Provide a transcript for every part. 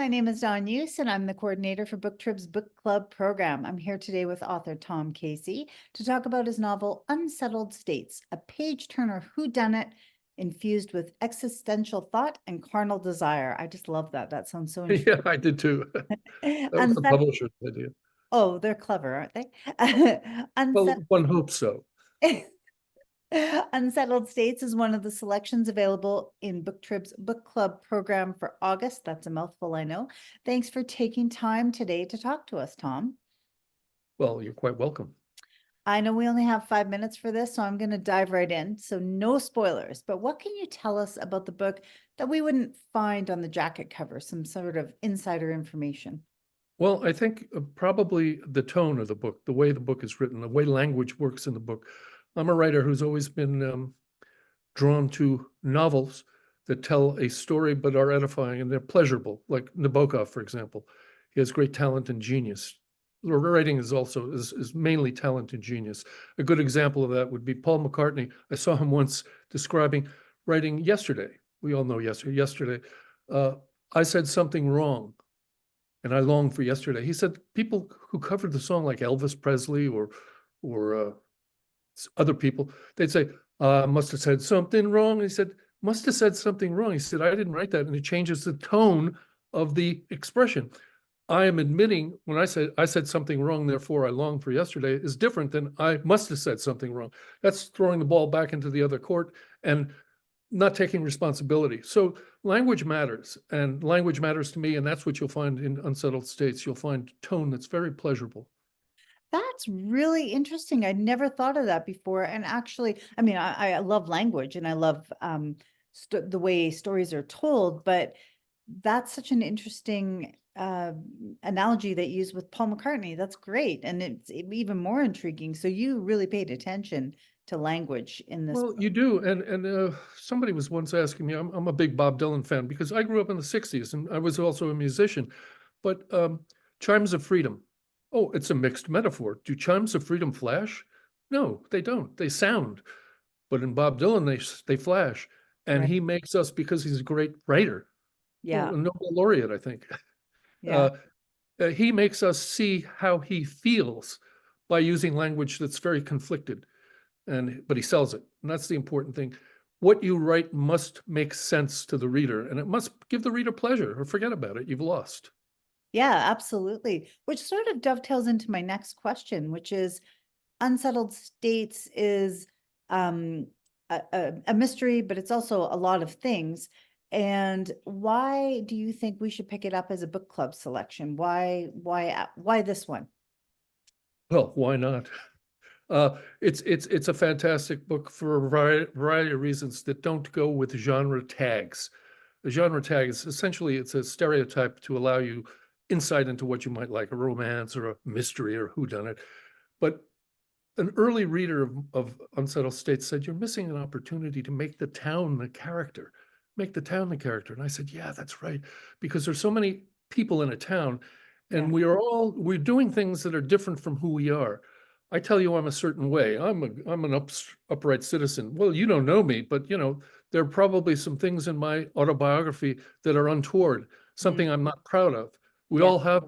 my name is Dawn Hughes, and I'm the coordinator for Booktrib's book club program. I'm here today with author Tom Casey to talk about his novel Unsettled States, a page-turner whodunit infused with existential thought and carnal desire. I just love that. That sounds so interesting. Yeah, I did too. That was the Unset- publisher's idea. oh, they're clever, aren't they? Well, one hopes so. Unsettled States is one of the selections available in Booktrib's book club program for August. That's a mouthful, I know. Thanks for taking time today to talk to us, Tom. Well, you're quite welcome. I know we only have 5 minutes for this, so I'm going to dive right in. So no spoilers, but what can you tell us about the book that we wouldn't find on the jacket cover, some sort of insider information? Well, I think probably the tone of the book, the way the book is written, the way language works in the book. I'm a writer who's always been drawn to novels that tell a story but are edifying and they're pleasurable, like Nabokov, for example. He has great talent and genius. Writing is also is mainly talent and genius. A good example of that would be Paul McCartney. I saw him once describing writing yesterday. We all know yesterday. I said something wrong and I long for yesterday. He said people who covered the song like Elvis Presley or other people, they'd say, must have said something wrong. And he said, must have said something wrong. He said, I didn't write that. And it changes the tone of the expression. I am admitting when I said something wrong, therefore I long for yesterday is different than I must have said something wrong. That's throwing the ball back into the other court and not taking responsibility. So language matters, and language matters to me, and that's what you'll find in Unsettled States. You'll find tone that's very pleasurable. That's really interesting. I'd never thought of that before. And actually, I mean, I love language and I love the way stories are told, but that's such an interesting analogy that you use with Paul McCartney. That's great. And it's even more intriguing. So you really paid attention to language in this Well, book. you do, and somebody was once asking me. I'm a big Bob Dylan fan because I grew up in the '60s and I was also a musician. But Chimes of Freedom, oh, it's a mixed metaphor. Do chimes of freedom flash? No, they don't. They sound. But in Bob Dylan, they flash, and Right. he makes us because he's a great writer. Yeah. Well, a Nobel laureate, I think. Yeah. He makes us see how he feels by using language that's very conflicted, but he sells it, and that's the important thing. What you write must make sense to the reader, and it must give the reader pleasure, or forget about it. You've lost. Yeah, absolutely. Which sort of dovetails into my next question, which is Unsettled States is a mystery, but it's also a lot of things. And why do you think we should pick it up as a book club selection? Why this one? Well, why not? It's a fantastic book for a variety of reasons that don't go with genre tags. The genre tag is essentially it's a stereotype to allow you insight into what you might like, a romance or a mystery or whodunit. But an early reader of Unsettled States said, you're missing an opportunity to make the town the character, make the town the character. And I said, yeah, that's right. Because there's so many people in a town and Yeah. we're doing things that are different from who we are. I tell you, I'm a certain way. I'm an upright citizen. Well, you don't know me, but there are probably some things in my autobiography that are untoward, something I'm not proud of. We Yeah. all have.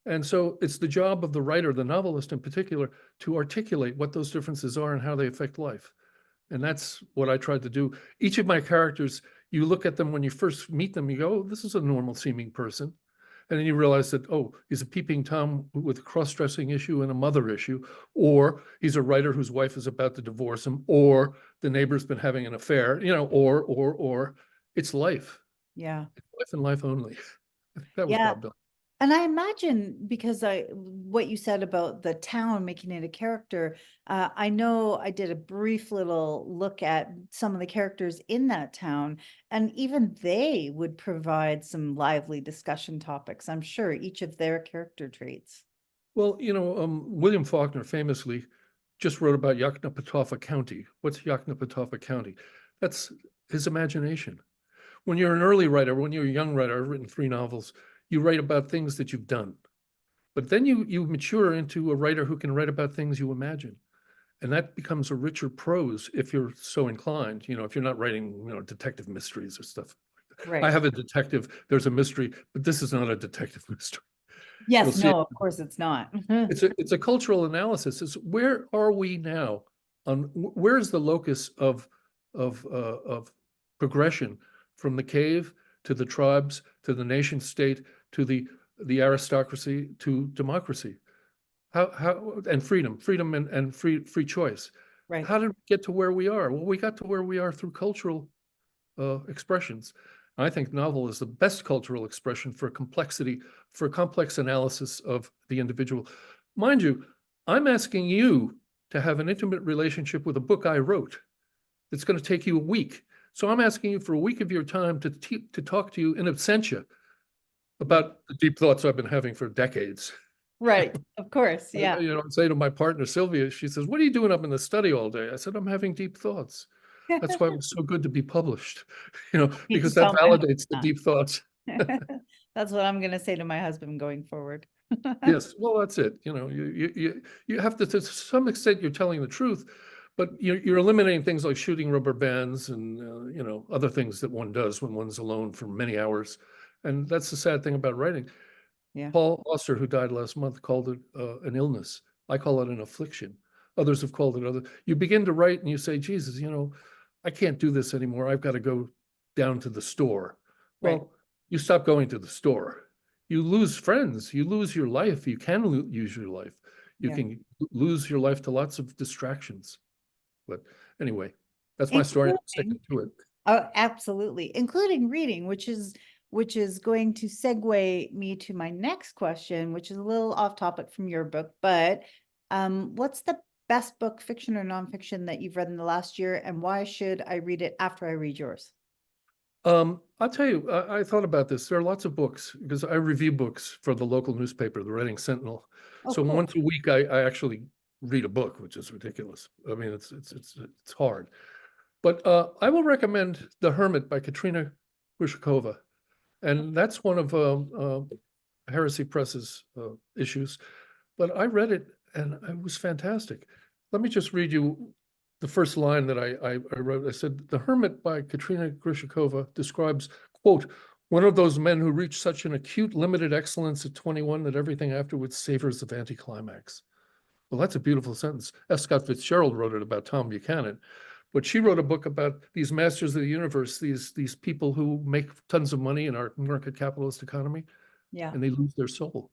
And so it's the job of the writer, the novelist in particular, to articulate what those differences are and how they affect life. And that's what I tried to do. Each of my characters, you look at them when you first meet them, you go, oh, this is a normal seeming person. And then you realize that, oh, he's a peeping Tom with a cross-dressing issue and a mother issue, or he's a writer whose wife is about to divorce him, or the neighbor's been having an affair, or it's life. Yeah. It's life and life only. That was Yeah. Bob Dylan. And I imagine because what you said about the town making it a character, I know I did a brief little look at some of the characters in that town, and even they would provide some lively discussion topics, I'm sure, each of their character traits. Well, William Faulkner famously just wrote about Yoknapatawpha County. What's Yoknapatawpha County? That's his imagination. When you're an early writer, when you're a young writer, I've written 3 novels, you write about things that you've done. But then you mature into a writer who can write about things you imagine. And that becomes a richer prose if you're so inclined, if you're not writing, detective mysteries or stuff like I Right. have a detective, there's a mystery, but this is not a detective mystery. You'll Yes, see no, of course it's not. it's a cultural analysis. It's where are we now on where's the locus of progression from the cave to the tribes to the nation state to the aristocracy to democracy. How and freedom and free choice. Right. How did we get to where we are? Well, we got to where we are through cultural expressions. I think novel is the best cultural expression for complexity, for complex analysis of the individual. Mind you, I'm asking you to have an intimate relationship with a book I wrote that's going to take you a week. So I'm asking you for a week of your time to talk to you in absentia about the deep thoughts I've been having for decades. Right. Of course. Yeah. You know, I say to my partner, Sylvia, she says, "What are you doing up in the study all day?" I said, "I'm having deep thoughts." That's why it was so good to be published, you know, Need to because that tell my validates the husband deep thoughts. that. That's what I'm going to say to my husband going forward. Yes, well, that's it. You know, you have to some extent, you're telling the truth, but you're eliminating things like shooting rubber bands and, you know, other things that one does when one's alone for many hours. And that's the sad thing about writing. Yeah. Paul Auster, who died last month, called it an illness. I call it an affliction. Others have called it other. You begin to write and you say, Jesus, you know, I can't do this anymore. I've got to go down to the store. Right. Well, you stop going to the store. You lose friends. You lose your life. You can lose your life. You Yeah. can lose your life to lots of distractions. But anyway, that's my story. I'm sticking Including, to it. oh, absolutely, including reading, which is going to segue me to my next question, which is a little off topic from your book, but what's the best book, fiction or nonfiction, that you've read in the last year, and why should I read it after I read yours? I'll tell you, I thought about this. There are lots of books because I review books for the local newspaper, the Reading Sentinel. Oh, So cool. once a week, I actually read a book, which is ridiculous. I mean, it's hard. But I will recommend The Hermit by Katrina Grishkova, and that's one of Heresy Press's issues. But I read it and it was fantastic. Let me just read you the first line that I wrote. I said, "The Hermit by Katrina Grishkova describes, quote, one of those men who reach such an acute limited excellence at 21 that everything afterwards savors of anticlimax." Well, that's a beautiful sentence. F. Scott Fitzgerald wrote it about Tom Buchanan, but she wrote a book about these masters of the universe, these people who make tons of money in our market capitalist economy, Yeah. and they lose their soul.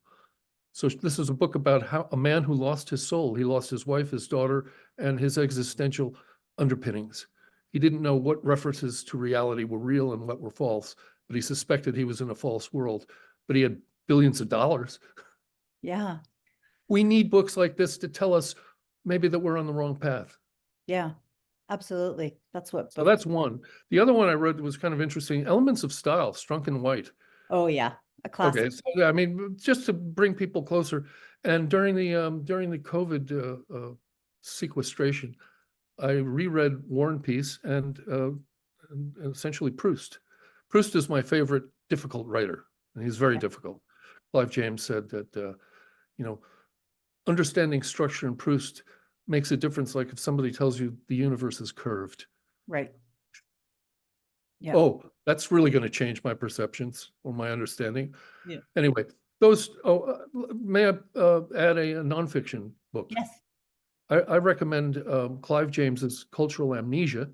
So this is a book about how a man who lost his soul. He lost his wife, his daughter, and his existential underpinnings. He didn't know what references to reality were real and what were false, but he suspected he was in a false world. But he had billions of dollars. Yeah. We need books like this to tell us maybe that we're on the wrong path. Yeah. Absolutely. That's what So books. that's one. The other one I read was kind of interesting. Elements of Style, Strunk and White. Oh yeah. A classic. Okay, so I mean, just to bring people closer, and during the COVID sequestration, I reread War and Peace and essentially Proust. Proust is my favorite difficult writer, and he's very Yeah. difficult. Clive James said that you know, understanding structure in Proust makes a difference. Like if somebody tells you the universe is curved, Right. Yeah. oh, that's really going to change my perceptions or my understanding. Yeah. Anyway, those, may I add a nonfiction book? Yes. I recommend Clive James's Cultural Amnesia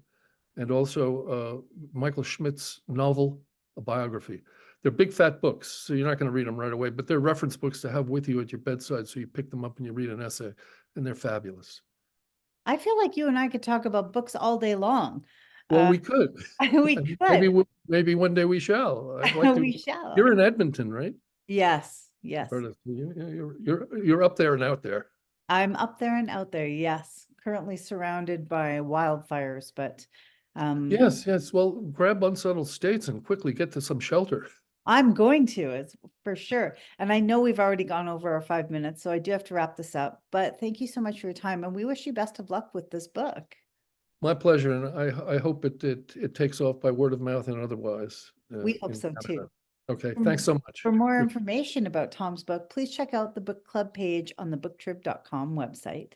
and also Michael Schmidt's novel, a biography. They're big fat books, so you're not going to read them right away, but they're reference books to have with you at your bedside. So you pick them up and you read an essay, and they're fabulous. I feel like you and I could talk about books all day long. Well, Uh, we could. we could. Maybe one day we shall. I'd like to. We shall. You're in Edmonton, right? Yes. Yes. You're up there and out there. I'm up there and out there. Yes. Currently surrounded by wildfires, but Yes, yes. Well, grab Unsettled States and quickly get to some shelter. I'm going to, it's for sure. And I know we've already gone over our 5 minutes, so I do have to wrap this up. But thank you so much for your time, and we wish you best of luck with this book. My pleasure, and I hope it takes off by word of mouth and otherwise. We hope in so Canada. too. Okay, For thanks so much. For more information about Tom's book, please check out the book club page on the booktrib.com website.